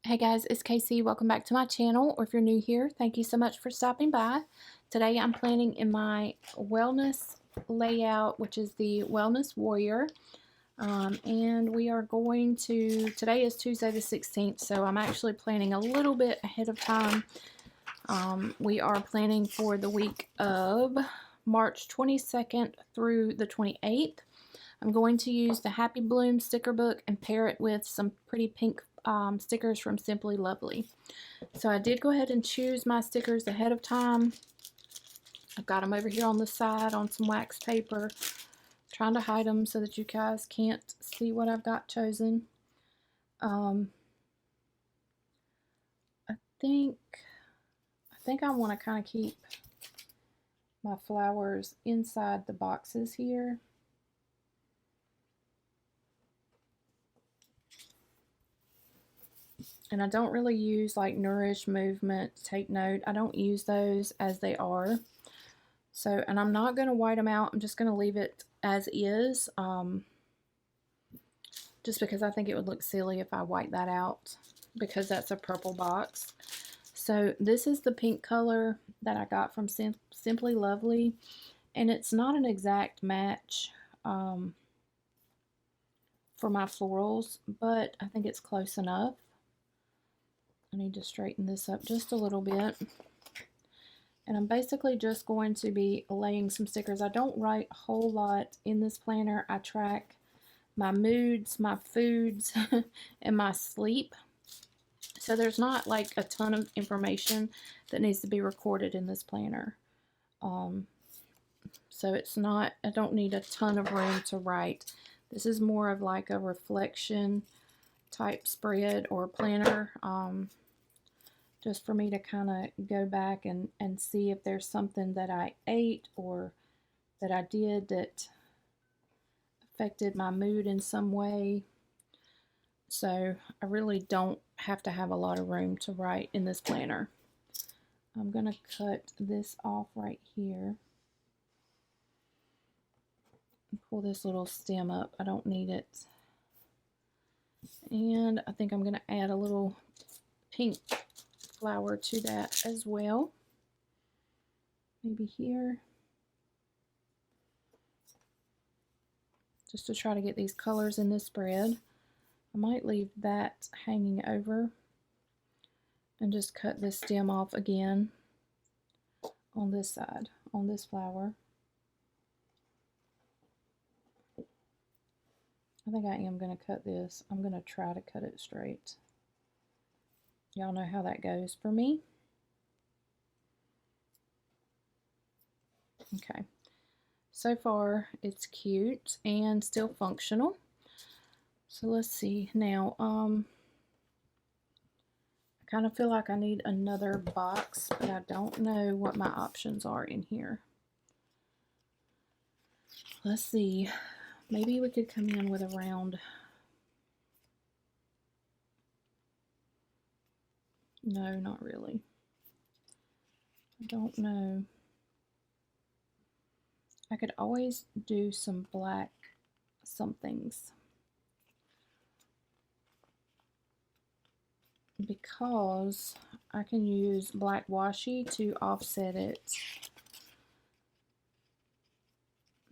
Hey guys, it's Casey. Welcome back to my channel, or if you're new here, thank you so much for stopping by. Today I'm planning in my wellness layout, which is the Wellness Warrior. And we are going to, today is Tuesday the 16th, so I'm actually planning a little bit ahead of time. We are planning for the week of March 22nd through the 28th. I'm going to use the Happy Bloom sticker book and pair it with some pretty pink stickers from Simply Lovely. So I did go ahead and choose my stickers ahead of time. I've got them over here on the side on some wax paper, trying to hide them so that you guys can't see what I've got chosen. I think I want to kind of keep my flowers inside the boxes here. And I don't really use like Nourish, Movement, Take Note. I don't use those as they are. So, and I'm not going to white them out. I'm just going to leave it as is. Just because I think it would look silly if I white that out, because that's a purple box. So this is the pink color that I got from Simply Lovely. And it's not an exact match for my florals, but I think it's close enough. I need to straighten this up just a little bit. And I'm basically just going to be laying some stickers. I don't write a whole lot in this planner. I track my moods, my foods, and my sleep. So there's not like a ton of information that needs to be recorded in this planner. So it's not, I don't need a ton of room to write. This is more of like a reflection type spread or planner, just for me to kind of go back and see if there's something that I ate or that I did that affected my mood in some way. So I really don't have to have a lot of room to write in this planner. I'm going to cut this off right here and pull this little stem up. I don't need it. And I think I'm going to add a little pink flower to that as well. Maybe here. Just to try to get these colors in this spread. I might leave that hanging over and just cut this stem off again on this side, on this flower. I think I am going to cut this. I'm going to try to cut it straight. Y'all know how that goes for me. Okay. So far, it's cute and still functional. So let's see. Now, I kind of feel like I need another box, but I don't know what my options are in here. Let's see. Maybe we could come in with a round. No, not really. I don't know. I could always do some black somethings, because I can use black washi to offset it.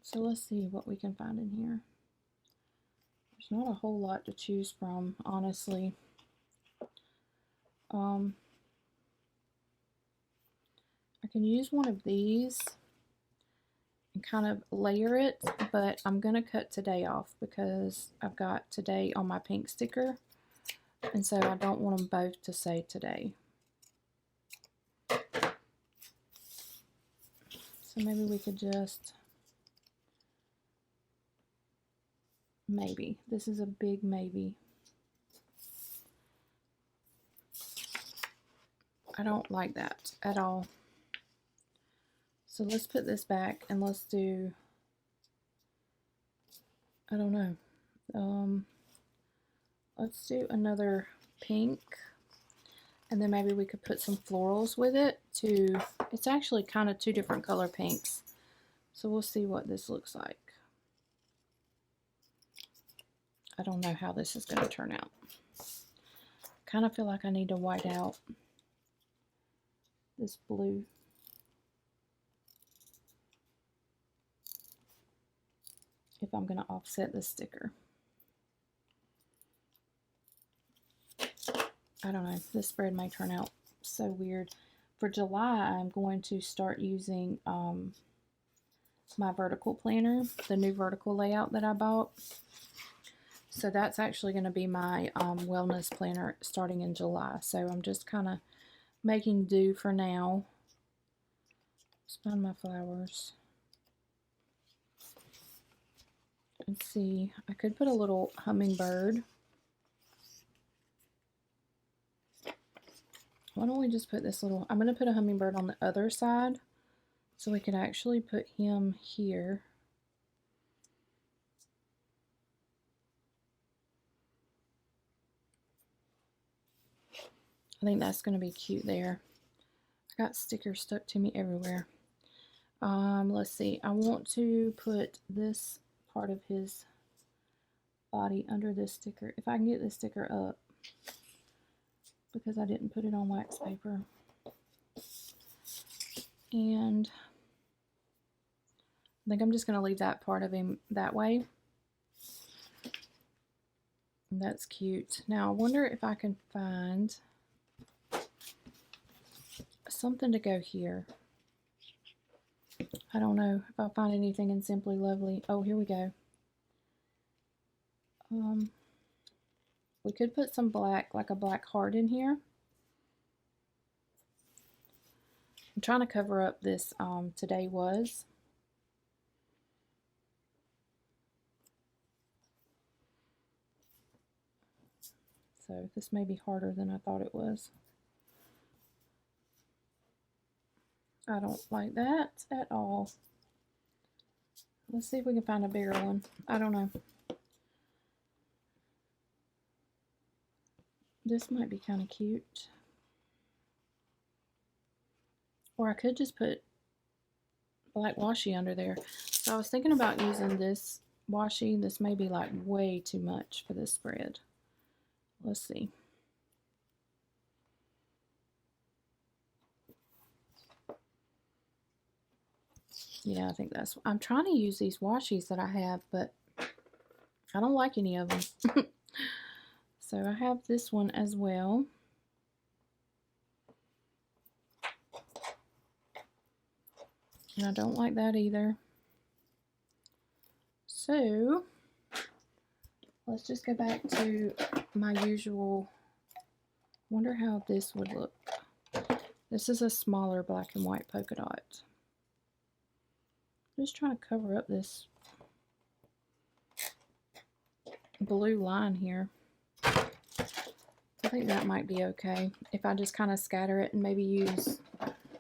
So let's see what we can find in here. There's not a whole lot to choose from, honestly. I can use one of these and kind of layer it, but I'm going to cut today off because I've got today on my pink sticker, and so I don't want them both to say today. So maybe we could just, maybe. This is a big maybe. I don't like that at all. So let's put this back and let's do, I don't know, let's do another pink, and then maybe we could put some florals with it too. It's actually kind of two different color pinks, so we'll see what this looks like. I don't know how this is going to turn out. kind of feel like I need to white out this blue. If I'm going to offset this sticker. I don't know, this spread may turn out so weird. For July, I'm going to start using my vertical planner, the new vertical layout that I bought. So that's actually going to be my wellness planner starting in July. So I'm just kind of making do for now. Let's find my flowers. Let's see, I could put a little hummingbird. Why don't we just put this little, I'm going to put a hummingbird on the other side so we could actually put him here. I think that's going to be cute there. I got stickers stuck to me everywhere. Let's see, I want to put this part of his body under this sticker. If I can get this sticker up, because I didn't put it on wax paper. And I think I'm just going to leave that part of him that way. And that's cute. Now I wonder if I can find something to go here. I don't know if I'll find anything in Simply Lovely. Oh, here we go. We could put some black, like a black heart in here. I'm trying to cover up this Today Was. So this may be harder than I thought it was. I don't like that at all. Let's see if we can find a bigger one. I don't know. This might be kind of cute. Or I could just put black washi under there. So I was thinking about using this washi. This may be like way too much for this spread. Let's see. Yeah, I think that's, I'm trying to use these washis that I have, but I don't like any of them. So I have this one as well. And I don't like that either. So let's just go back to my usual. Wonder how this would look. This is a smaller black and white polka dot. Just trying to cover up this blue line here. I think that might be okay if I just kind of scatter it and maybe use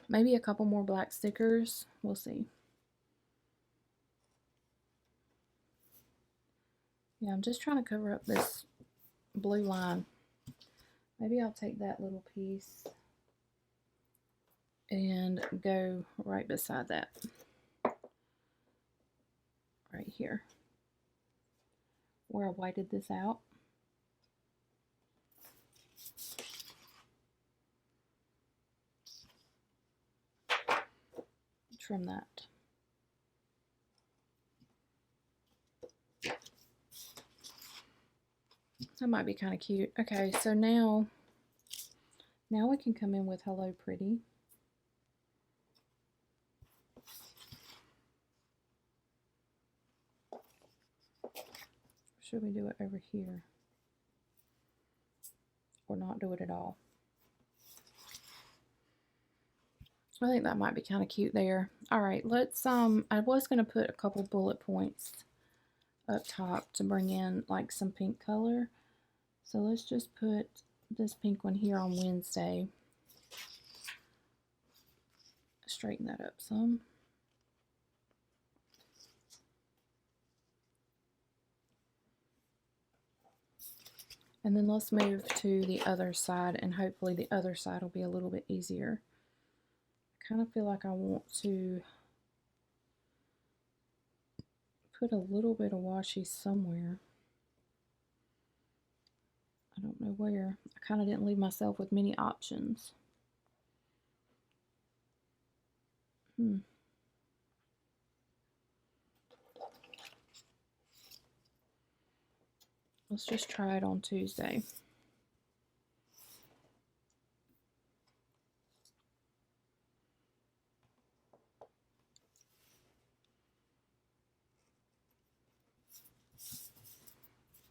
maybe a couple more black stickers. We'll see. Yeah, I'm just trying to cover up this blue line. Maybe I'll take that little piece and go right beside that. Right here where I whited this out. Trim that. That might be kind of cute. Okay, so now we can come in with Hello Pretty. Should we do it over here? Or not do it at all? I think that might be kind of cute there. All right, let's, I was going to put a couple bullet points up top to bring in like some pink color. So let's just put this pink one here on Wednesday. Straighten that up some. And then let's move to the other side, and hopefully the other side will be a little bit easier. I kind of feel like I want to put a little bit of washi somewhere. I don't know where. I kind of didn't leave myself with many options. Let's just try it on Tuesday.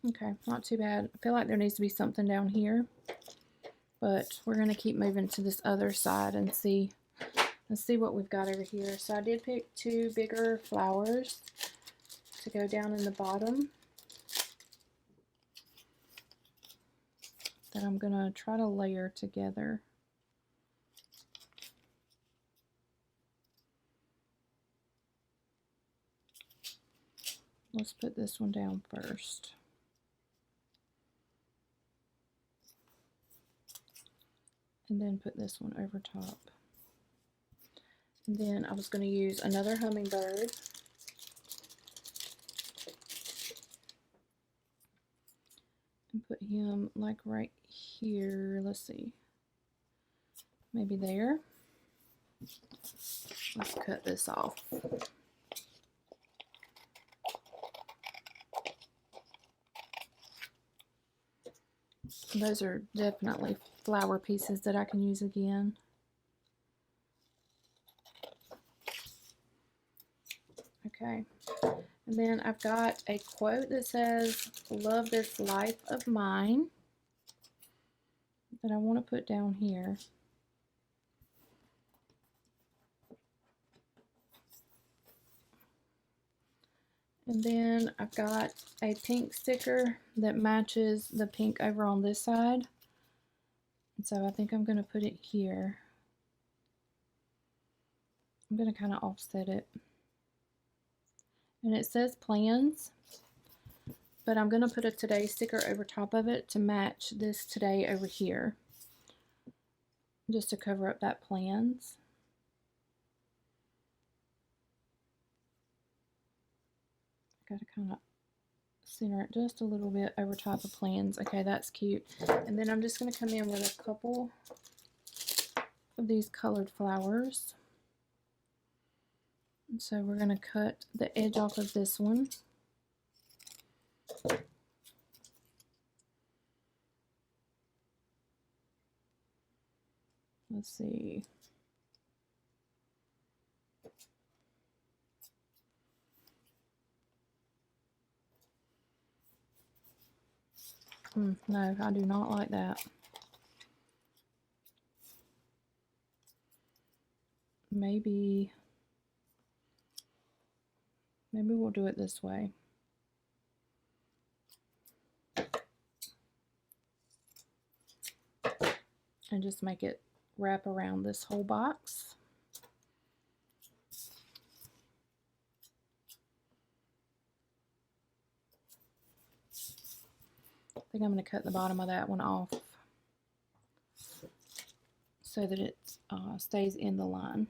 Okay, not too bad. I feel like there needs to be something down here, but we're going to keep moving to this other side and see. Let's see what we've got over here. So I did pick 2 bigger flowers to go down in the bottom that I'm going to try to layer together. Let's put this one down first. And then put this one over top. And then I was going to use another hummingbird. And put him like right here. Let's see. Maybe there. Let's cut this off. Those are definitely flower pieces that I can use again. Okay, and then I've got a quote that says, "Love this life of mine," that I want to put down here. And then I've got a pink sticker that matches the pink over on this side. And so I think I'm going to put it here. I'm going to kind of offset it. And it says plans, but I'm going to put a today sticker over top of it to match this today over here, just to cover up that plans. Got to kind of center it just a little bit over top of plans. Okay, that's cute. And then I'm just going to come in with a couple of these colored flowers. And so we're going to cut the edge off of this one. Let's see. No, I do not like that. Maybe we'll do it this way. And just make it wrap around this whole box. I think I'm going to cut the bottom of that one off so that it stays in the line.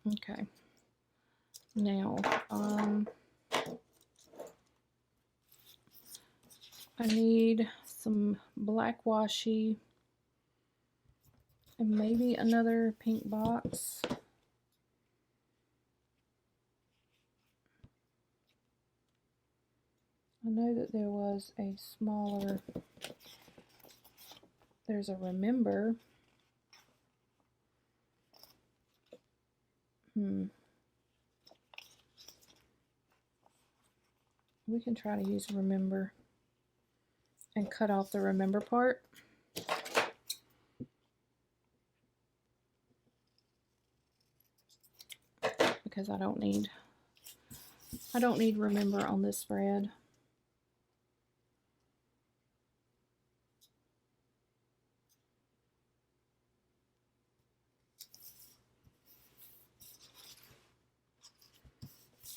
Okay. Now, I need some black washi and maybe another pink box. I know that there was a smaller, there's a remember. We can try to use remember and cut off the remember part. Because I don't need remember on this spread.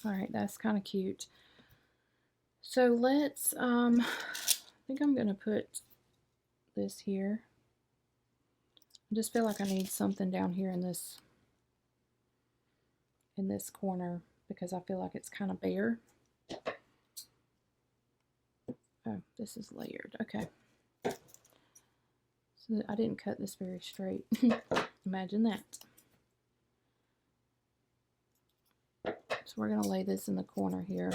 All right, that's kind of cute. So let's, I think I'm gonna put this here. I just feel like I need something down here in this in this corner because I feel like it's kind of bare. Oh, this is layered. Okay. So I didn't cut this very straight. Imagine that. So we're going to lay this in the corner here.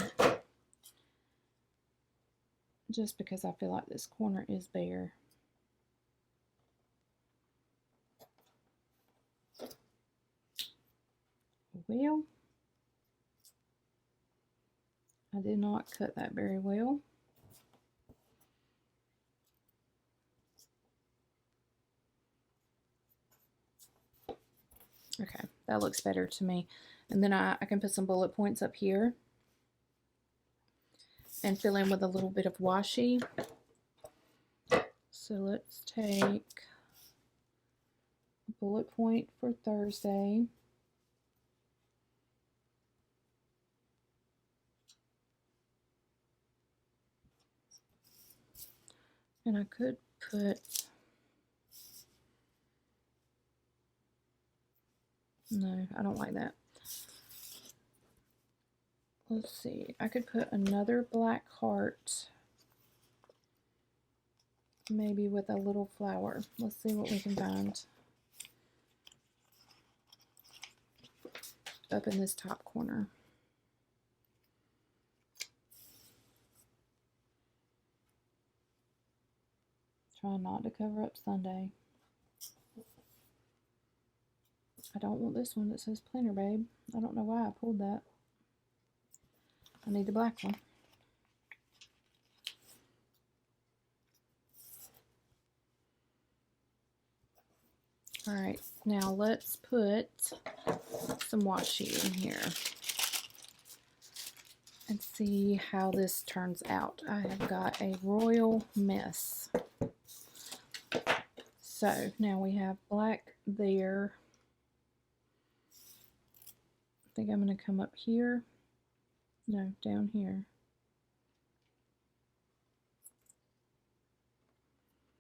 Just because I feel like this corner is bare. Well, I did not cut that very well. Okay, that looks better to me. And then I can put some bullet points up here and fill in with a little bit of washi. So let's take a bullet point for Thursday. And I could put, no, I don't like that. Let's see, I could put another black heart, maybe with a little flower. Let's see what we can find up in this top corner. Try not to cover up Sunday. I don't want this one that says planner, babe. I don't know why I pulled that. I need the black one. All right, now let's put some washi in here and see how this turns out. I have got a royal mess. So now we have black there. I think I'm going to come up here. No, down here.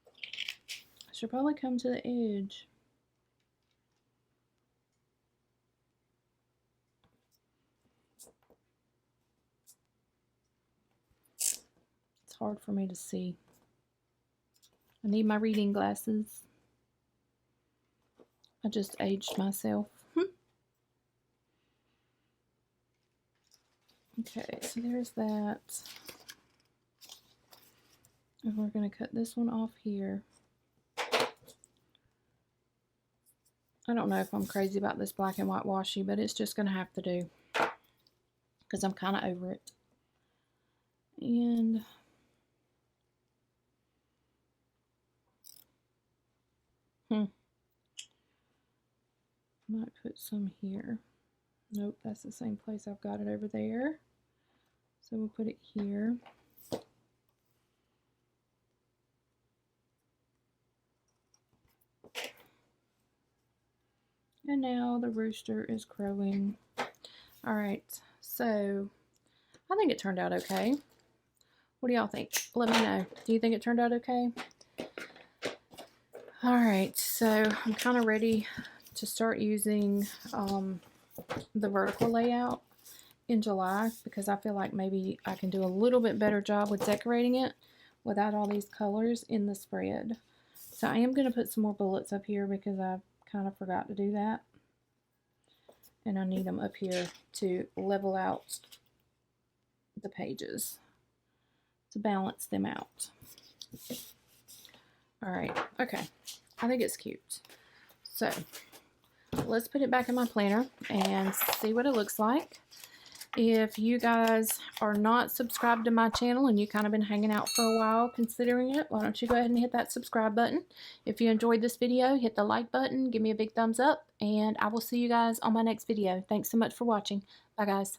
I should probably come to the edge. It's hard for me to see. I need my reading glasses. I just aged myself. Okay, so there's that. And we're going to cut this one off here. I don't know if I'm crazy about this black and white washi, but it's just going to have to do because I'm kind of over it. And might put some here. Nope, that's the same place I've got it over there. So we'll put it here. And now the rooster is crowing. All right, so I think it turned out okay. What do y'all think? Let me know. Do you think it turned out okay? All right, so I'm kind of ready to start using the vertical layout in July because I feel like maybe I can do a little bit better job with decorating it without all these colors in the spread. So I am going to put some more bullets up here because I kind of forgot to do that. And I need them up here to level out the pages, to balance them out. All right, okay. I think it's cute. So let's put it back in my planner and see what it looks like. If you guys are not subscribed to my channel and you kind of been hanging out for a while considering it, why don't you go ahead and hit that subscribe button. If you enjoyed this video, hit the like button, give me a big thumbs up, and I will see you guys on my next video. Thanks so much for watching. Bye, guys.